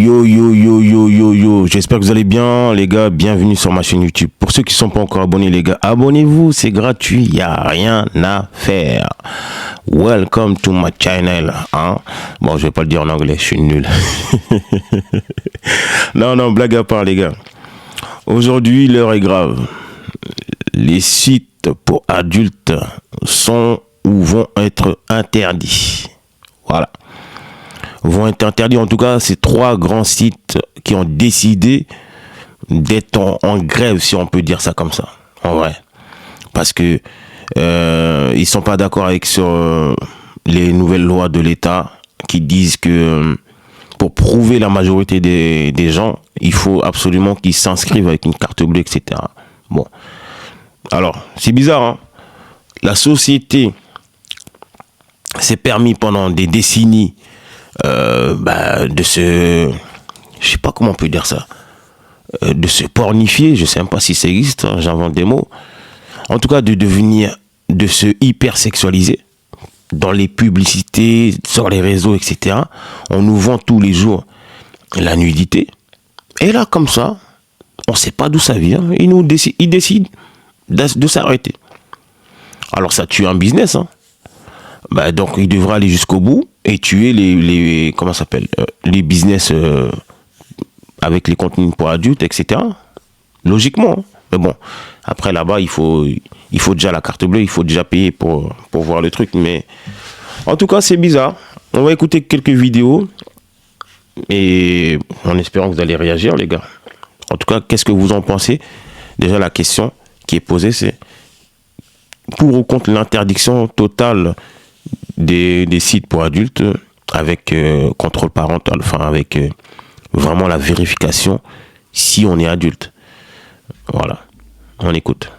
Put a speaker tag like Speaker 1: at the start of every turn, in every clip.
Speaker 1: Yo yo yo yo yo yo, j'espère que vous allez bien les gars, bienvenue sur ma chaîne YouTube. Pour ceux qui ne sont pas encore abonnés les gars, abonnez-vous, c'est gratuit, il n'y a rien à faire. Welcome to my channel, hein. Bon, je vais pas le dire en anglais, je suis nul. Non, blague à part les gars. Aujourd'hui, l'heure est grave. Les sites pour adultes sont ou vont être interdits. Voilà. Vont être interdits. En tout cas, c'est 3 grands sites qui ont décidé d'être en grève, si on peut dire ça comme ça, en vrai. Parce que ils sont pas d'accord avec sur les nouvelles lois de l'État qui disent que pour prouver la majorité des gens, il faut absolument qu'ils s'inscrivent avec une carte bleue, etc. Bon. Alors, c'est bizarre, hein. La société s'est permis pendant des décennies de se, je sais pas comment on peut dire ça, de se pornifier, je sais même pas si ça existe, hein, j'invente des mots, en tout cas de se hypersexualiser dans les publicités, sur les réseaux, etc. On nous vend tous les jours la nudité, et là comme ça, on sait pas d'où ça vient, ils décident de s'arrêter. Alors ça tue un business, hein. Donc il devra aller jusqu'au bout et tuer les comment ça s'appelle, les business avec les contenus pour adultes, etc. Logiquement, hein. Mais bon, après là-bas il faut déjà la carte bleue, il faut déjà payer pour voir le truc. Mais en tout cas c'est bizarre. On va écouter quelques vidéos et en espérant que vous allez réagir les gars. En tout cas, qu'est-ce que vous en pensez? Déjà la question qui est posée, c'est pour ou contre l'interdiction totale des sites pour adultes avec contrôle parental, enfin avec vraiment la vérification si on est adulte. Voilà, on écoute.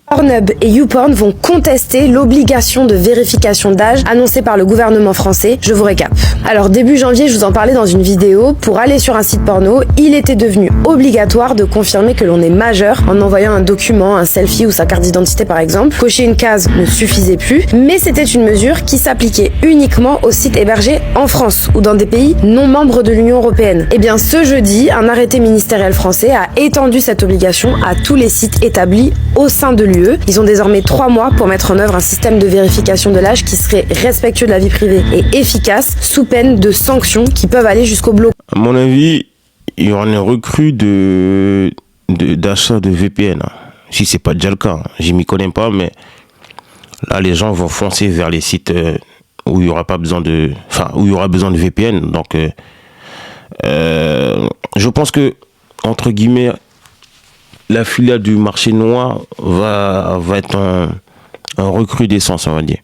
Speaker 2: Pornhub et YouPorn vont contester l'obligation de vérification d'âge annoncée par le gouvernement français. Je vous récap. Alors début janvier, je vous en parlais dans une vidéo, pour aller sur un site porno, il était devenu obligatoire de confirmer que l'on est majeur en envoyant un document, un selfie ou sa carte d'identité par exemple. Cocher une case ne suffisait plus, mais c'était une mesure qui s'appliquait uniquement aux sites hébergés en France ou dans des pays non membres de l'Union européenne. Et bien ce jeudi, un arrêté ministériel français a étendu cette obligation à tous les sites établis au sein de l'UE. Ils ont désormais 3 mois pour mettre en œuvre un système de vérification de l'âge qui serait respectueux de la vie privée et efficace, sous peine de sanctions qui peuvent aller jusqu'au blocage.
Speaker 1: À mon avis, il y en a une recrue d'achat de VPN. Si c'est pas déjà le cas, je m'y connais pas, mais là les gens vont foncer vers les sites où il y aura pas besoin de, où il y aura besoin de VPN. Donc, je pense que entre guillemets, la filière du marché noir va être en recrudescence, on va dire.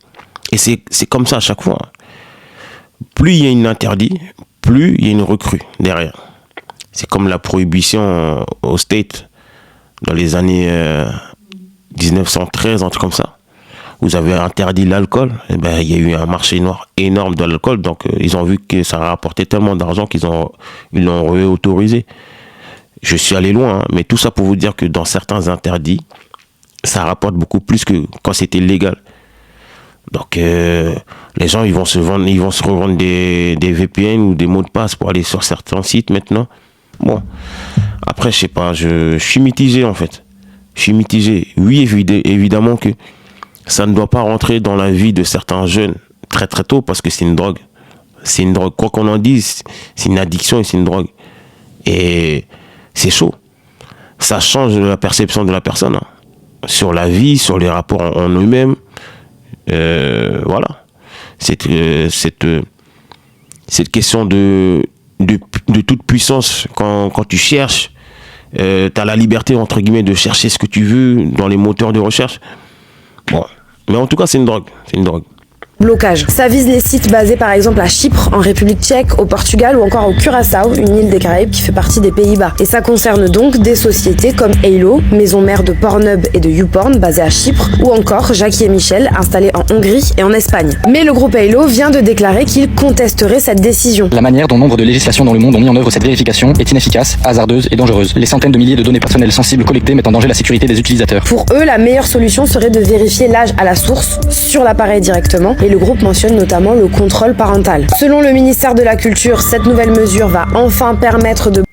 Speaker 1: Et c'est comme ça à chaque fois. Plus il y a une interdit, plus il y a une recrue derrière. C'est comme la prohibition aux States dans les années 1913, un truc comme ça. Vous avez interdit l'alcool, et ben il y a eu un marché noir énorme de l'alcool, donc ils ont vu que ça rapportait tellement d'argent qu'ils l'ont réautorisé. Je suis allé loin, hein, mais tout ça pour vous dire que dans certains interdits, ça rapporte beaucoup plus que quand c'était légal. Donc les gens ils vont se revendre des VPN ou des mots de passe pour aller sur certains sites maintenant. Bon, après je sais pas, je suis mitigé en fait. Je suis mitigé. Oui, évidemment que ça ne doit pas rentrer dans la vie de certains jeunes très très tôt parce que c'est une drogue. C'est une drogue. Quoi qu'on en dise, c'est une addiction et c'est une drogue. Et c'est chaud. Ça change la perception de la personne, hein, sur la vie, sur les rapports en eux-mêmes. Voilà. Cette question de toute puissance, quand tu cherches, tu as la liberté, entre guillemets, de chercher ce que tu veux dans les moteurs de recherche. Bon. Mais en tout cas, c'est une drogue. C'est une drogue.
Speaker 2: Blocage. Ça vise les sites basés par exemple à Chypre, en République tchèque, au Portugal ou encore au Curaçao, une île des Caraïbes qui fait partie des Pays-Bas. Et ça concerne donc des sociétés comme Halo, maison mère de Pornhub et de YouPorn basée à Chypre, ou encore Jackie et Michel, installés en Hongrie et en Espagne. Mais le groupe Halo vient de déclarer qu'il contesterait cette décision.
Speaker 3: La manière dont nombre de législations dans le monde ont mis en œuvre cette vérification est inefficace, hasardeuse et dangereuse. Les centaines de milliers de données personnelles sensibles collectées mettent en danger la sécurité des utilisateurs.
Speaker 2: Pour eux, la meilleure solution serait de vérifier l'âge à la source, sur l'appareil directement, et et le groupe mentionne notamment le contrôle parental. Selon le ministère de la Culture, cette nouvelle mesure va enfin permettre de...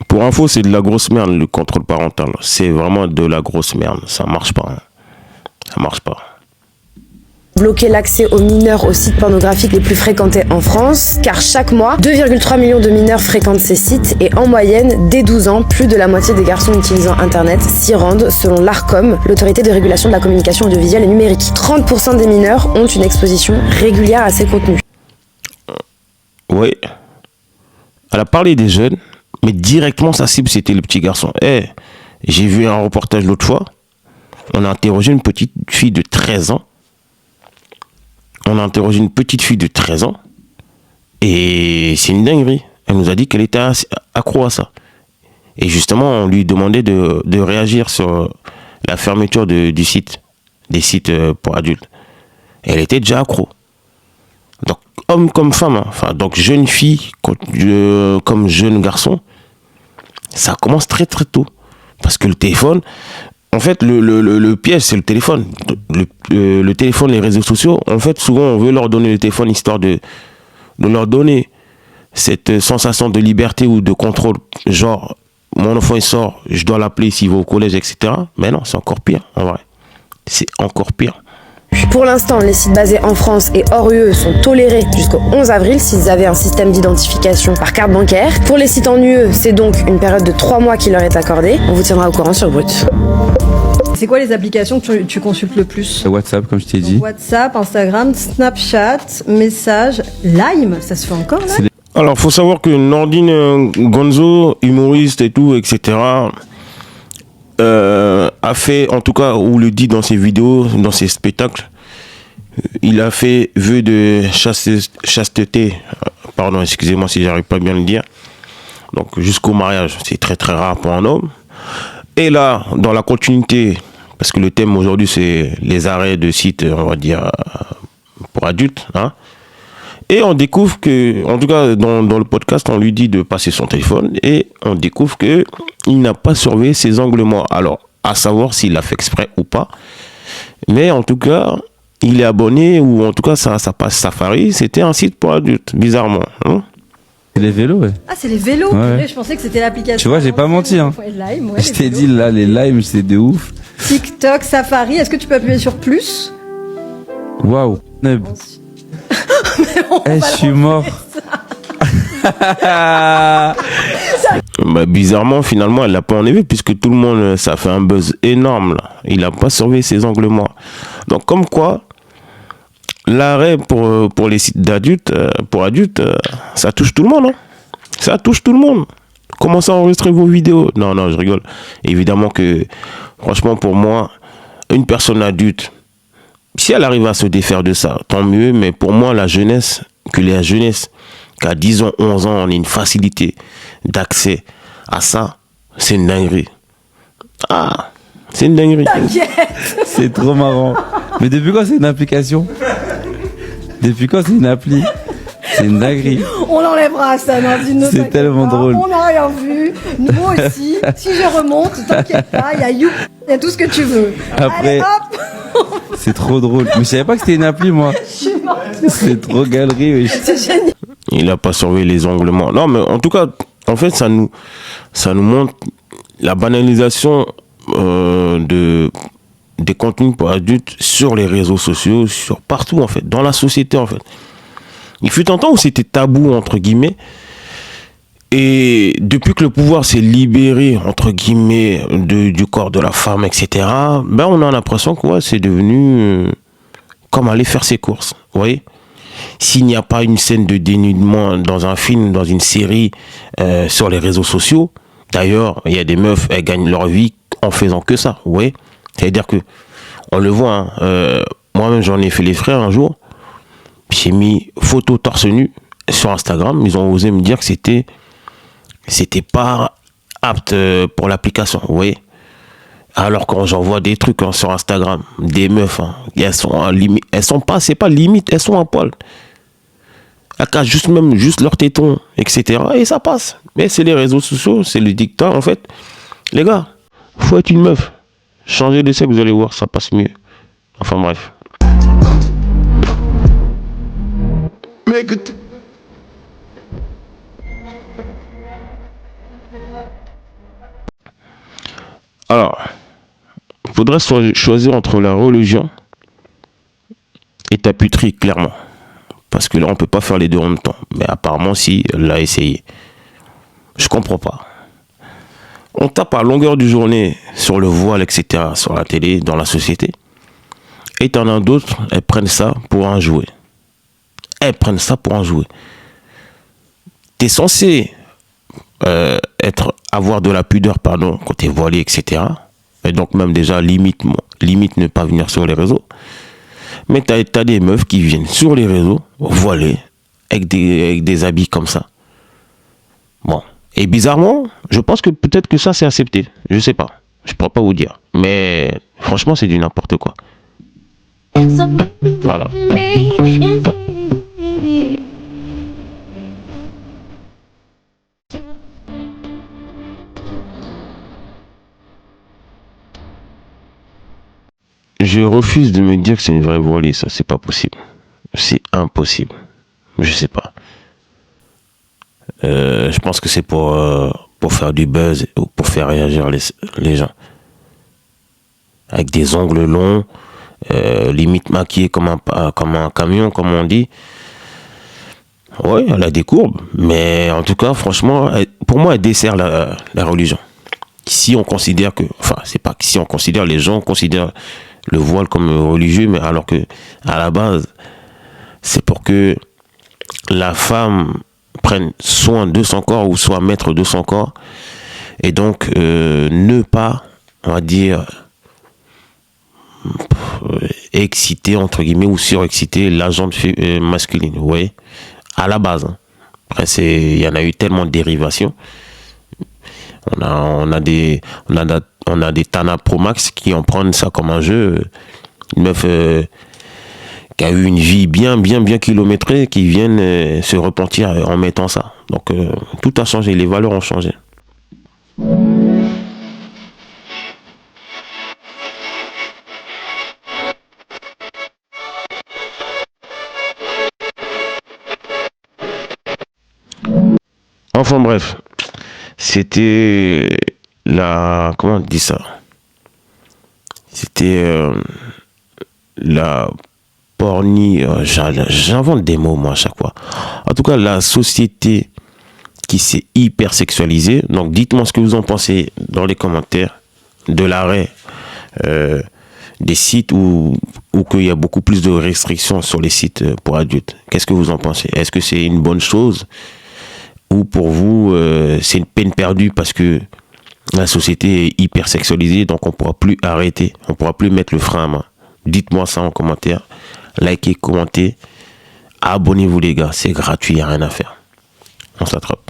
Speaker 1: Pour info, c'est de la grosse merde, le contrôle parental. C'est vraiment de la grosse merde. Ça marche pas. Hein. Ça marche pas.
Speaker 2: bloquer l'accès aux mineurs aux sites pornographiques les plus fréquentés en France, car chaque mois, 2,3 millions de mineurs fréquentent ces sites et en moyenne, dès 12 ans, plus de la moitié des garçons utilisant Internet s'y rendent, selon l'ARCOM, l'autorité de régulation de la communication audiovisuelle et numérique. 30% des mineurs ont une exposition régulière à ces contenus.
Speaker 1: Oui. Elle a parlé des jeunes, mais directement sa cible, c'était le petit garçon. J'ai vu un reportage l'autre fois, on a interrogé une petite fille de 13 ans. Et c'est une dinguerie. Elle nous a dit qu'elle était accro à ça. Et justement, on lui demandait de réagir sur la fermeture des sites pour adultes. Elle était déjà accro. Donc, homme comme femme, hein. Enfin, donc jeune fille comme jeune garçon, ça commence très très tôt. Parce que le téléphone, en fait, le piège, c'est le téléphone. Le téléphone, les réseaux sociaux, en fait, souvent, on veut leur donner le téléphone histoire de leur donner cette sensation de liberté ou de contrôle. Genre, mon enfant, il sort, je dois l'appeler s'il va au collège, etc. Mais non, c'est encore pire, en vrai. C'est encore pire.
Speaker 2: Pour l'instant, les sites basés en France et hors UE sont tolérés jusqu'au 11 avril s'ils avaient un système d'identification par carte bancaire. Pour les sites en UE, c'est donc une période de 3 mois qui leur est accordée. On vous tiendra au courant sur Brut.
Speaker 4: C'est quoi les applications que tu consultes le plus?
Speaker 5: WhatsApp, comme je t'ai dit.
Speaker 4: WhatsApp, Instagram, Snapchat, Message, Lime, ça se fait encore là?
Speaker 1: Alors, faut savoir que Nordine Gonzo, humoriste et tout, etc., a fait, en tout cas, ou le dit dans ses vidéos, dans ses spectacles, il a fait vœu de chasteté, pardon, excusez-moi si j'arrive pas bien à le dire, donc jusqu'au mariage, c'est très très rare pour un homme. Et là, dans la continuité, parce que le thème aujourd'hui c'est les arrêts de sites, on va dire, pour adultes, hein, et on découvre que, en tout cas dans le podcast, on lui dit de passer son téléphone et on découvre que il n'a pas surveillé ses angles morts. Alors, à savoir s'il l'a fait exprès ou pas. Mais en tout cas, il est abonné, ou en tout cas ça passe Safari, c'était un site pour adultes, bizarrement. Hein.
Speaker 5: C'est les vélos, ouais.
Speaker 4: Ah, c'est les vélos.
Speaker 5: Ouais.
Speaker 4: Je pensais que c'était l'application.
Speaker 5: Tu vois, j'ai pas menti, hein.
Speaker 4: Ouais, Lime, ouais,
Speaker 5: Je t'ai dit, là, les limes, c'est de ouf.
Speaker 4: TikTok, Safari, est-ce que tu peux appuyer sur plus?
Speaker 5: Waouh. Je suis mort.
Speaker 1: Bah, bizarrement, finalement, elle l'a pas enlevé puisque tout le monde, ça fait un buzz énorme là. Il n'a pas surveillé ses angles morts. Donc, comme quoi, l'arrêt pour les sites d'adultes, pour adultes, ça touche tout le monde. Hein. Ça touche tout le monde. Commencez à enregistrer vos vidéos. Non, je rigole. Évidemment que, franchement, pour moi, une personne adulte, si elle arrive à se défaire de ça, tant mieux. Mais pour moi, la jeunesse, qu'à 10 ans, 11 ans, on ait une facilité d'accès à ça, c'est une dinguerie. Ah, c'est une dinguerie.
Speaker 5: C'est trop marrant. Mais depuis quand c'est une application? Depuis quand c'est une appli? C'est une dinguerie.
Speaker 4: On l'enlèvera, ça, Nordine.
Speaker 5: C'est tellement drôle.
Speaker 4: On n'a rien vu. Moi aussi. Si je remonte, t'inquiète pas, il y a You, il y a tout ce que tu veux.
Speaker 5: Après,
Speaker 4: allez, hop.
Speaker 5: c'est trop drôle. Mais je savais pas que c'était une appli, moi. C'est trop galerie, oui.
Speaker 4: C'est génial.
Speaker 1: Il n'a pas surveillé les angles morts. Non, mais en tout cas, en fait, ça nous montre la banalisation des contenus pour adultes sur les réseaux sociaux, sur partout, en fait, dans la société, en fait. Il fut un temps où c'était tabou, entre guillemets, et depuis que le pouvoir s'est libéré, entre guillemets, du corps de la femme, etc., ben, on a l'impression que ouais, c'est devenu comme aller faire ses courses, vous voyez. S'il n'y a pas une scène de dénudement dans un film, dans une série, sur les réseaux sociaux, d'ailleurs, il y a des meufs, elles gagnent leur vie en faisant que ça, vous voyez. C'est-à-dire que, on le voit, hein, moi-même j'en ai fait les frais un jour, j'ai mis photo torse nu sur Instagram, ils ont osé me dire que c'était pas apte pour l'application, vous voyez. Alors quand j'envoie des trucs hein, sur Instagram, des meufs, hein, elles sont pas, c'est pas limite, elles sont à poil. Elles cachent juste leurs tétons, etc. Et ça passe. Mais c'est les réseaux sociaux, c'est le dictat en fait. Les gars, faut être une meuf. Changez de sexe, vous allez voir, ça passe mieux. Enfin bref. Mais écoute. Alors, il faudrait choisir entre la religion et ta puterie, clairement. Parce que là, on peut pas faire les deux en même temps. Mais apparemment, si, elle l'a essayé. Je comprends pas. On tape à longueur de journée sur le voile, etc., sur la télé, dans la société. Et t'en as d'autres, elles prennent ça pour en jouer. Elles prennent ça pour en jouer. T'es censé avoir de la pudeur, pardon, quand t'es voilé, etc. Et donc même déjà, limite ne pas venir sur les réseaux. Mais t'as des meufs qui viennent sur les réseaux, voilées, avec des habits comme ça. Bon. Et bizarrement, je pense que peut-être que ça c'est accepté. Je sais pas. Je pourrais pas vous dire. Mais franchement, c'est du n'importe quoi. Voilà. Je refuse de me dire que c'est une vraie voilée, ça c'est pas possible. C'est impossible. Je sais pas. Je pense que c'est pour faire du buzz, pour faire réagir les gens. Avec des ongles longs, limite maquillée comme un camion, comme on dit. Ouais, elle a des courbes, mais en tout cas, franchement, pour moi, elle dessert la religion. Si on considère que, enfin, c'est pas que si on considère, les gens considèrent le voile comme religieux, mais alors que, à la base, c'est pour que la femme prenne soin de son corps ou soit maître de son corps, et donc ne pas, on va dire, exciter entre guillemets ou surexciter la jante masculine, vous voyez, à la base. Hein. Après, il y en a eu tellement de dérivations. On a des Tana Pro Max qui en prennent ça comme un jeu. Une meuf qui a eu une vie bien kilométrée, qui viennent se repentir en mettant ça. Donc tout a changé, les valeurs ont changé. Enfin bref, c'était comment on dit ça? C'était la pornie, j'invente des mots moi à chaque fois. En tout cas, la société qui s'est hyper sexualisée. Donc dites-moi ce que vous en pensez dans les commentaires de l'arrêt des sites où qu'il y a beaucoup plus de restrictions sur les sites pour adultes. Qu'est-ce que vous en pensez? Est-ce que c'est une bonne chose? Ou pour vous, c'est une peine perdue parce que la société est hyper sexualisée, donc on ne pourra plus arrêter, on ne pourra plus mettre le frein à main. Dites-moi ça en commentaire, likez, commentez, abonnez-vous les gars, c'est gratuit, il n'y a rien à faire. On s'attrape.